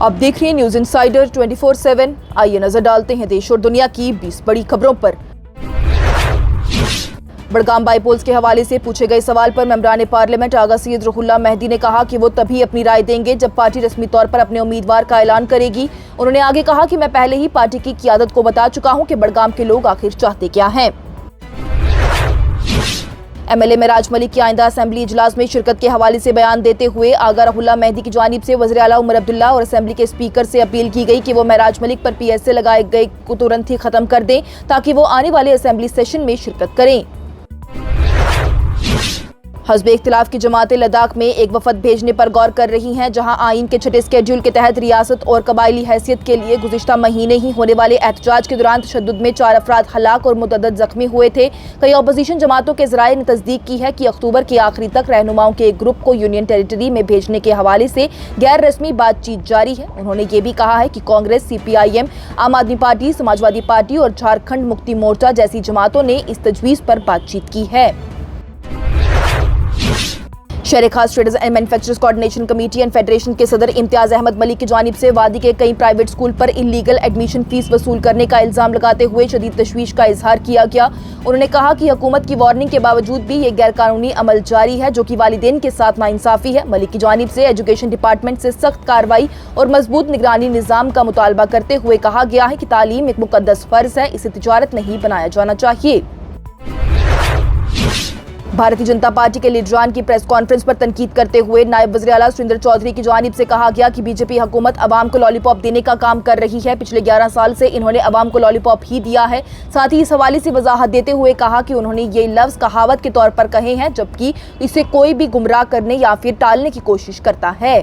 आप देख रहे हैं न्यूज इंसाइडर 24/7। आइए नजर डालते हैं देश और दुनिया की 20 बड़ी खबरों पर। बड़गाम बाईपोल्स के हवाले से पूछे गए सवाल पर मेंबरान पार्लियामेंट आगा सैयद रुहुल्लाह मेहदी ने कहा कि वो तभी अपनी राय देंगे जब पार्टी रस्मी तौर पर अपने उम्मीदवार का ऐलान करेगी। उन्होंने आगे कहा कि मैं पहले ही पार्टी की क़ियादत को बता चुका हूं कि बड़गाम के लोग आखिर चाहते क्या हैं। एमएलए मेराज मलिक की आइंदा असेंबली इजलास में शिरकत के हवाले से बयान देते हुए आगा रुहुल्लाह मेहदी की जानिब से वज़ीर आला उमर अब्दुल्ला और असेंबली के स्पीकर से अपील की गई कि वो मेराज मलिक पर पीएसए लगाए गए को तुरंत ही खत्म कर दें ताकि वो आने वाले असेंबली सेशन में शिरकत करें। हज़्ब इख्तिलाफ की जमातें लद्दाख में एक वफद भेजने पर गौर कर रही हैं, जहां आइन के छठे स्केड्यूल के तहत रियासत और कबायली हैसियत के लिए गुज़िश्ता महीने ही होने वाले एहतजाज के दौरान तशद्दुद में 4 अफराद हलाक और मुतअद्दिद जख्मी हुए थे। कई अपोजिशन जमातों के ज़राए ने तस्दीक की है कि अक्टूबर के आखिरी तक रहनुमाओं के एक ग्रुप को यूनियन टेरिटरी में भेजने के हवाले से गैर रस्मी बातचीत जारी है। उन्होंने ये भी कहा है कि कांग्रेस, CPIM, आम आदमी पार्टी, समाजवादी पार्टी और झारखंड मुक्ति मोर्चा जैसी जमातों ने इस तजवीज़ पर बातचीत की है। शहर खास traders and manufacturers coordination committee and federation के सदर इम्तियाज अहमद मलिक की जानिब से वादी के कई प्राइवेट स्कूल पर इलीगल एडमिशन फीस वसूल करने का इल्जाम लगाते हुए शदीद तशवीश का इजहार किया गया। उन्होंने कहा कि हुकूमत की वार्निंग के बावजूद भी ये गैरकानूनी अमल जारी है, जो कि वालिदैन के साथ नाइंसाफी है। मलिक की जानिब से एजुकेशन डिपार्टमेंट से सख्त कार्रवाई और मजबूत निगरानी निज़ाम का मुतालबा करते हुए कहा गया है कि तालीम एक मुकद्दस फर्ज है, इसे तिजारत नहीं बनाया जाना चाहिए। भारतीय जनता पार्टी के लीडरान की प्रेस कॉन्फ्रेंस पर तनकीद करते हुए नायब वज़ीर आला सुरेंद्र चौधरी की जानिब से कहा गया कि बीजेपी हुकूमत अवाम को लॉलीपॉप देने का काम कर रही है। पिछले 11 साल से इन्होंने अवाम को लॉलीपॉप ही दिया है। साथ ही इस हवाले से वजाहत देते हुए कहा कि उन्होंने ये लफ्ज़ कहावत के तौर पर कहे हैं, जबकि इसे कोई भी गुमराह करने या फिर टालने की कोशिश करता है।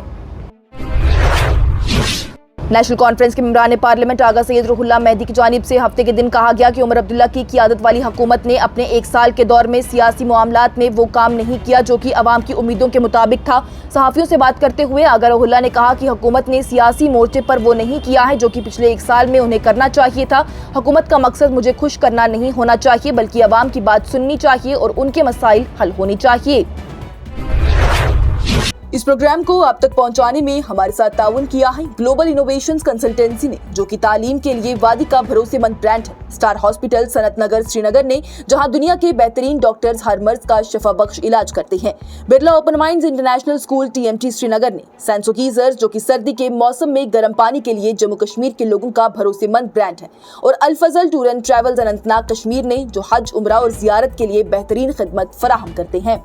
नेशनल कॉन्फ्रेंस के मेंबरान पार्लियामेंट आगा सैयद रुहुल्लाह मेहदी की जानिब से हफ्ते के दिन कहा गया कि उमर अब्दुल्ला की क़ियादत वाली हुकूमत ने अपने 1 साल के दौर में सियासी मामलात में वो काम नहीं किया जो कि अवाम की उम्मीदों के मुताबिक था। सहाफ़ियों से बात करते हुए आगा रुहुल्लाह ने कहा कि हुकूमत ने सियासी मोर्चे पर वो नहीं किया है जो कि पिछले 1 साल में उन्हें करना चाहिए था। हुकूमत का मकसद मुझे खुश करना नहीं होना चाहिए, बल्कि अवाम की बात सुननी चाहिए और उनके मसाइल हल होने चाहिए। इस प्रोग्राम को आप तक पहुंचाने में हमारे साथ ताउन किया है ग्लोबल इनोवेशंस कंसल्टेंसी ने, जो कि तालीम के लिए वादी का भरोसेमंद ब्रांड है। स्टार हॉस्पिटल सनत नगर श्रीनगर ने, जहां दुनिया के बेहतरीन डॉक्टर्स हर मर्ज का शफा बख्श इलाज करते हैं। Birla open minds international school TMT Srinagar ने सैंसो गीजर, जो कि सर्दी के मौसम में गर्म पानी के लिए जम्मू कश्मीर के लोगों का भरोसेमंद ब्रांड है। और Al Fazal tour and travels Anantnag Kashmir ने, जो हज, उम्रा और जियारत के लिए बेहतरीन खिदमत फराहम करते हैं।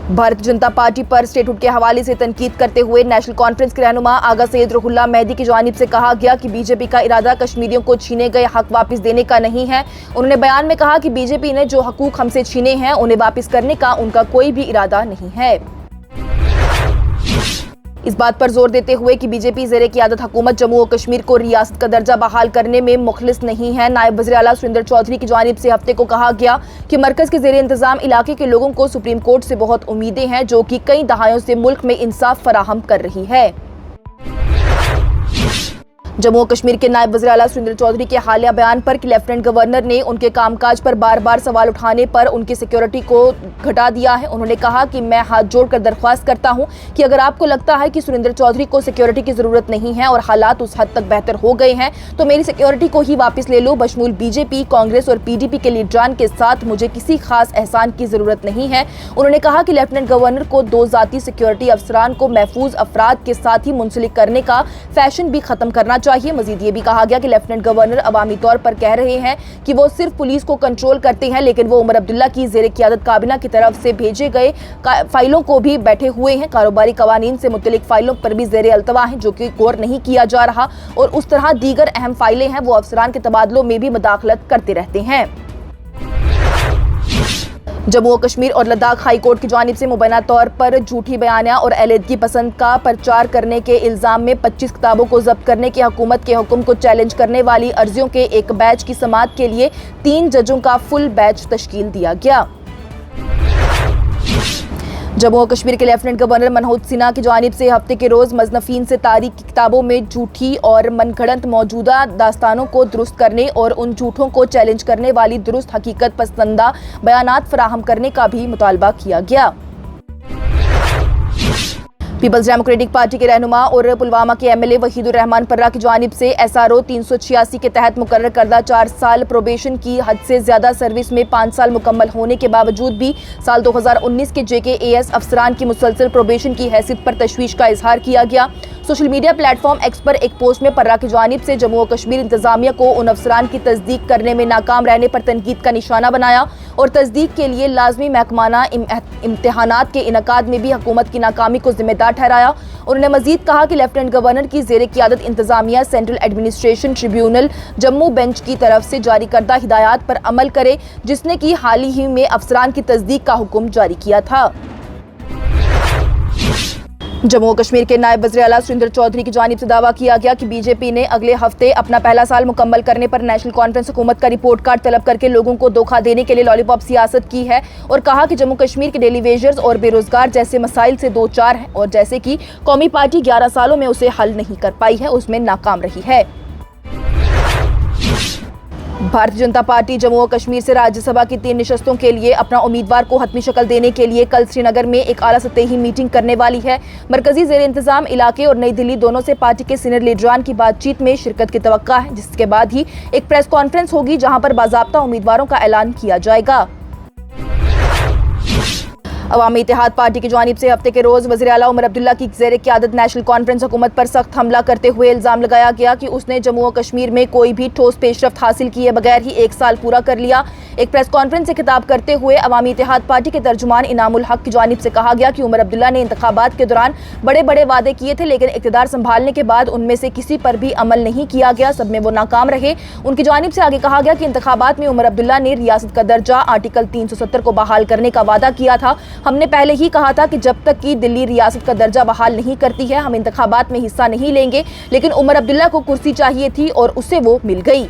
भारतीय जनता पार्टी पर स्टेटहुड के हवाले से तनकीद करते हुए नेशनल कॉन्फ्रेंस के रहनुमा आगा सैयद रुहुल्लाह मेहदी की जानिब से कहा गया कि बीजेपी का इरादा कश्मीरियों को छीने गए हक वापस देने का नहीं है। उन्होंने बयान में कहा कि बीजेपी ने जो हकूक हमसे छीने हैं उन्हें वापस करने का उनका कोई भी इरादा नहीं है। इस बात पर जोर देते हुए कि बीजेपी ज़ेरे क़ियादत हुकूमत जम्मू और कश्मीर को रियासत का दर्जा बहाल करने में मुखलिस नहीं है, नायब वज़ीर आला सुरेंद्र चौधरी की जानिब से हफ्ते को कहा गया कि मरकज़ के ज़ेरे इंतज़ाम इलाके के लोगों को सुप्रीम कोर्ट से बहुत उम्मीदें हैं, जो कि कई दहाइयों से मुल्क में इंसाफ फराहम कर रही है। जम्मू और कश्मीर के नायब वज़ीर आला सुरेंद्र चौधरी के हालिया बयान पर कि लेफ्टिनेंट गवर्नर ने उनके कामकाज पर बार बार सवाल उठाने पर उनकी सिक्योरिटी को घटा दिया है। उन्होंने कहा कि मैं हाथ जोड़कर दरख्वास्त करता हूं कि अगर आपको लगता है कि सुरेंद्र चौधरी को सिक्योरिटी की ज़रूरत नहीं है और हालात उस हद तक बेहतर हो गए हैं, तो मेरी सिक्योरिटी को ही वापस ले लो। बशमूल बीजेपी, कांग्रेस और PDP के लीडरान के साथ मुझे किसी खास एहसान की ज़रूरत नहीं है। उन्होंने कहा कि लेफ्टिनेंट गवर्नर को 2 ज़ाती सिक्योरिटी अफसरान को महफूज अफराद के साथ ही मुंसलिक करने का फैशन भी खत्म करना चाहिए। मजीद ये भी कहा गया कि लेफ्टिनेंट गवर्नर अवामी तौर पर कह रहे हैं कि वो सिर्फ पुलिस को कंट्रोल करते हैं, लेकिन वो उमर अब्दुल्ला की ज़ेरे क़ियादत काबीना की तरफ से भेजे गए फाइलों को भी बैठे हुए हैं। कारोबारी कवानीन से मुतल्लिक फाइलों पर भी ज़ेरे अल्तवा हैं, जो कि गौर नहीं किया जा रहा, और उस तरह दीगर अहम फाइलें हैं, वो अफसरान के तबादलों में भी मुदाखलत करते रहते हैं। जम्मू और कश्मीर और लद्दाख हाई कोर्ट की जानिब से मुबैना तौर पर झूठी बयानिया और अलहदगी पसंद का प्रचार करने के इल्जाम में 25 किताबों को जब्त करने के हुकूमत के हुक्म को चैलेंज करने वाली अर्जियों के एक बैच की समाअत के लिए 3 जजों का फुल बैच तश्कील दिया गया। जम्मू और कश्मीर के लेफ्टिनेंट गवर्नर मनोज सिन्हा की जानिब से हफ्ते के रोज़ मजनफीन से तारीख की किताबों में झूठी और मनगढ़ंत मौजूदा दास्तानों को दुरुस्त करने और उन झूठों को चैलेंज करने वाली दुरुस्त हकीकत पसंदा बयानात फराहम करने का भी मुतालबा किया गया। पीपल्स डेमोक्रेटिक पार्टी के रहनुमा और पुलवामा के एमएलए वहीदुर रहमान पर्रा की जानिब से एसआरओ 386 के तहत मुकर्रर करदा 4 साल प्रोबेशन की हद से ज्यादा सर्विस में 5 साल मुकम्मल होने के बावजूद भी साल 2019 के JKAS अफसरान की मुसलसल प्रोबेशन की हैसियत पर तशवीश का इजहार किया गया। सोशल मीडिया प्लेटफॉर्म एक्स पर एक पोस्ट में पर्रा की जानिब से जम्मू और कश्मीर इंतजामिया को उन अफसरान की तस्दीक करने में नाकाम रहने पर तनकीद का निशाना बनाया और तस्दीक के लिए लाजमी महकमाना इम्तिहानात के इनकाद में भी हुकूमत की नाकामी को जिम्मेदार ठहराया। उन्होंने मजीद कहा कि लेफ्टिनेंट गवर्नर की ज़ेरे क़ियादत इंतजामिया central administration tribunal Jammu bench की तरफ से जारी करदा हिदायत पर अमल करे, जिसने कि हाल ही में अफसरान की तस्दीक का हुक्म जारी किया था। जम्मू और कश्मीर के नायब वज़ीर आला सुरेंद्र चौधरी की जानिब से दावा किया गया कि बीजेपी ने अगले हफ्ते अपना पहला साल मुकम्मल करने पर नेशनल कॉन्फ्रेंस हुकूमत का रिपोर्ट कार्ड तलब करके लोगों को धोखा देने के लिए लॉलीपॉप सियासत की है और कहा कि जम्मू कश्मीर के डेली वेजर्स और बेरोजगार जैसे मसाइल से दो चार हैं और जैसे कि कौमी पार्टी 11 सालों में उसे हल नहीं कर पाई है, उसमें नाकाम रही है। भारतीय जनता पार्टी जम्मू और कश्मीर से राज्यसभा की 3 निशस्तों के लिए अपना उम्मीदवार को हतमी शक्ल देने के लिए कल श्रीनगर में एक आला सतही मीटिंग करने वाली है। मरकजी ज़ेर इंतजाम इलाके और नई दिल्ली दोनों से पार्टी के सीनियर लीडरान की बातचीत में शिरकत की तवक्का है, जिसके बाद ही एक प्रेस कॉन्फ्रेंस होगी जहां पर बाज़ाब्ता उम्मीदवारों का ऐलान किया जाएगा। अवामी इत्तेहाद पार्टी की जानिब से हफ्ते के रोज वज़ीर आला उमर अब्दुल्ला की ज़ेरे क़ियादत नेशनल कॉन्फ्रेंस हुकूमत पर सख्त हमला करते हुए इल्ज़ाम लगाया गया कि उसने जम्मू और कश्मीर में कोई भी ठोस पेशरफ्त हासिल किए बगैर ही 1 साल पूरा कर लिया। एक प्रेस कॉन्फ्रेंस से खिताब करते हुए अवामी इत्तेहाद पार्टी के तर्जुमान इनामुल हक की जानिब से कहा गया कि उमर अब्दुल्ला ने इंतखाबात के दौरान बड़े बड़े वादे किए थे, लेकिन इक़्तिदार संभालने के बाद उनमें से किसी पर भी अमल नहीं किया गया, सब में वो नाकाम रहे। उनकी जानिब से आगे कहा गया कि इंतखाबात में उमर अब्दुल्ला ने रियासत का दर्जा आर्टिकल 370 को बहाल करने का वादा किया था। हमने पहले ही कहा था कि जब तक कि दिल्ली रियासत का दर्जा बहाल नहीं करती है हम इंतखाबात में हिस्सा नहीं लेंगे, लेकिन उमर अब्दुल्ला को कुर्सी चाहिए थी और उसे वो मिल गई।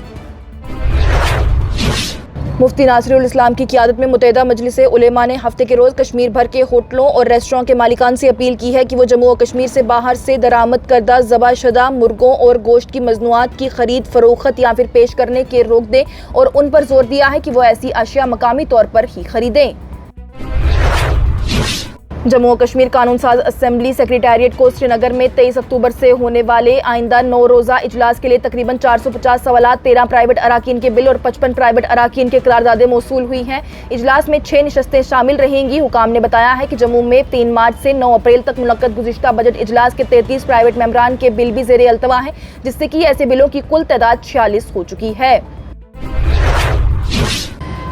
मुफ्ती नासिरुल इस्लाम की क़ियादत में मुत्तहिदा मजलिस उलेमा ने हफ्ते के रोज़ कश्मीर भर के होटलों और रेस्टोरेंट के मालिकान से अपील की है कि वो जम्मू और कश्मीर से बाहर से दरामद करदा ज़बाशुदा मुर्गों और गोश्त की मज़नूआत की खरीद फरोख्त या फिर पेश करने के रोक दें और उन पर जोर दिया है कि वो ऐसी अशिया मकामी तौर पर ही खरीदें। जम्मू और कश्मीर कानून साज असेंबली सेक्रेटेरिएट को श्रीनगर में 23 अक्टूबर से होने वाले आइंदा 9 रोज़ा इजलास के लिए तकरीबन 450 सवालात, 13 प्राइवेट अराकीन के बिल और 55 प्राइवेट अराकीन के करारदादें मौसूल हुई हैं। इजलास में 6 निशस्तें शामिल रहेंगी। हुकाम ने बताया है कि जम्मू में 3 मार्च से 9 अप्रैल तक मुनक्कद गुज़िश्ता बजट इजलास के 33 प्राइवेट मेंबरान के बिल भी ज़ेरे अल्तवा हैं, जिससे कि ऐसे बिलों की कुल तादाद 46 हो चुकी है।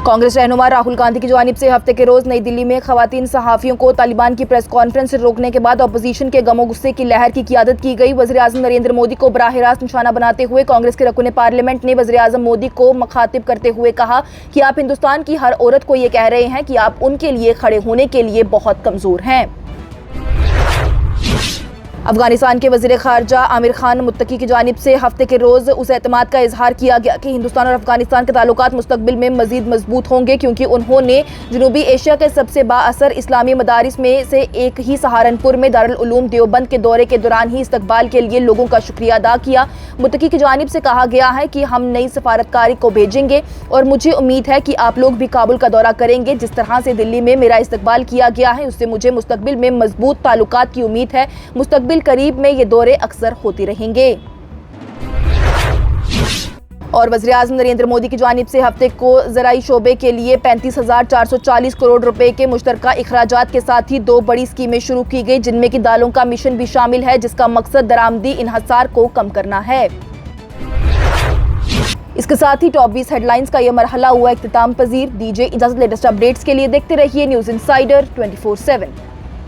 कांग्रेस रहनुमा राहुल गांधी की जानिब से हफ्ते के रोज नई दिल्ली में खवातीन सहाफ़ियों को तालिबान की प्रेस कॉन्फ्रेंस से रोकने के बाद अपोजिशन के गमो गुस्से की लहर की क़ियादत की गई। वज़ीर आज़म नरेंद्र मोदी को बराह रास्त निशाना बनाते हुए कांग्रेस के रकुन पार्लियामेंट ने वज़ीर आज़म मोदी को मुखातिब करते हुए कहा कि आप हिंदुस्तान की हर औरत को ये कह रहे हैं कि आप उनके लिए खड़े होने के लिए बहुत कमज़ोर हैं। अफगानिस्तान के वज़ीर ख़ारजा आमिर खान मुत्तकी की जानिब से हफ्ते के रोज़ उस एतमाद का इजहार किया गया कि हिंदुस्तान और अफगानिस्तान के ताल्लुकात मुस्तकबिल में मज़ीद मजबूत होंगे, क्योंकि उन्होंने जनूबी एशिया के सबसे बाअसर इस्लामी मदारिस में से एक ही सहारनपुर में दारुल उलूम देवबंद के दौरे के दौरान ही इस्तकबाल के लिए लोगों का शुक्रिया अदा किया। मुत्तकी की जानिब से कहा गया है कि हम नई सफारतकारी को भेजेंगे और मुझे उम्मीद है कि आप लोग भी काबुल का दौरा करेंगे। जिस तरह से दिल्ली में मेरा इस्तकबाल किया गया है उससे मुझे मुस्तकबिल में मजबूत ताल्लुकात की उम्मीद है। मुस्तकबिल करीब में ये दौरे अक्सर होते रहेंगे। और वज़ीर आज़म नरेंद्र मोदी की जानिब से हफ्ते को ज़राई शोबे के लिए 35,440 करोड़ रुपए के मुश्तरका इखराजात के साथ ही 2 बड़ी स्कीमें शुरू की गई, जिनमें कि दालों का मिशन भी शामिल है, जिसका मकसद दरामदी इन्हसार को कम करना है। इसके साथ ही टॉप 20 हेडलाइंस का यह मरहला हुआ इख्तिताम पजीर। दीजिए इजाजत। लेटेस्ट अपडेट्स के लिए देखते रहिए न्यूज़ इंसाइडर 24/7।